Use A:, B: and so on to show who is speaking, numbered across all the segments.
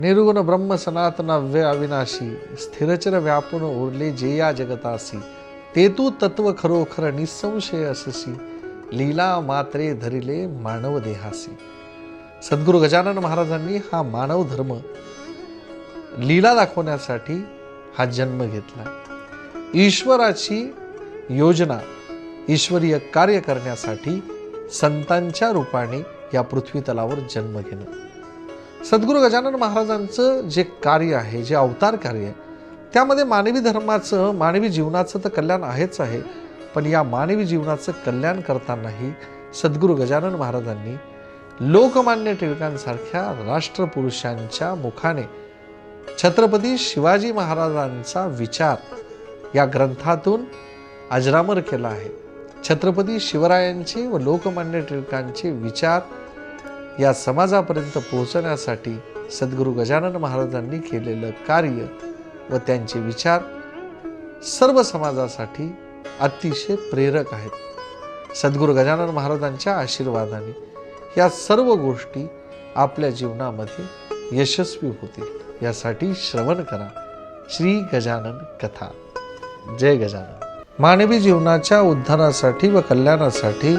A: निर्गुण ब्रह्म सनातन अव्यय अविनाशी, स्थिरचर व्यापून उरले जे या जगतासी, ते तू तत्व खरोखर निसंशय अससी, लीला मात्रे धरिले मानव देहासी. सद्गुरू गजानन महाराजांनी हा मानव धर्म लीला दाखवण्यासाठी हा जन्म घेतला. ईश्वराची योजना, ईश्वरीय कार्य करण्यासाठी संतांच्या रूपाने या पृथ्वी तलावर जन्म घेणं. सद्गुरू गजानन महाराजांचं जे कार्य आहे, जे अवतार कार्य आहे, त्यामध्ये मानवी धर्माचं, मानवी जीवनाचं तर कल्याण आहेच आहे, पण या मानवी जीवनाचं कल्याण करतानाही सद्गुरू गजानन महाराजांनी लोकमान्य टिळकांसारख्या राष्ट्रपुरुषांच्या मुखाने छत्रपती शिवाजी महाराजांचा विचार या ग्रंथातून अजरामर केला आहे. छत्रपती शिवरायांचे व लोकमान्य टिळकांचे विचार या समाजापर्यंत पोहोचण्यासाठी सद्गुरू गजानन महाराजांनी केलेलं कार्य व त्यांचे विचार सर्व समाजासाठी अतिशय प्रेरक आहेत. सद्गुरू गजानन महाराजांच्या आशीर्वादाने या सर्व गोष्टी आपल्या जीवनामध्ये यशस्वी होतील, यासाठी श्रवण करा श्री गजानन कथा. जय गजानन. मानवी जीवनाच्या उद्धारासाठी व कल्याणासाठी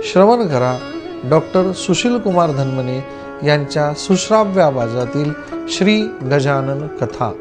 A: श्रवण करा डॉक्टर सुशील कुमार धनमने यांच्या सुश्राव्य आवाजातील श्री गजानन कथा.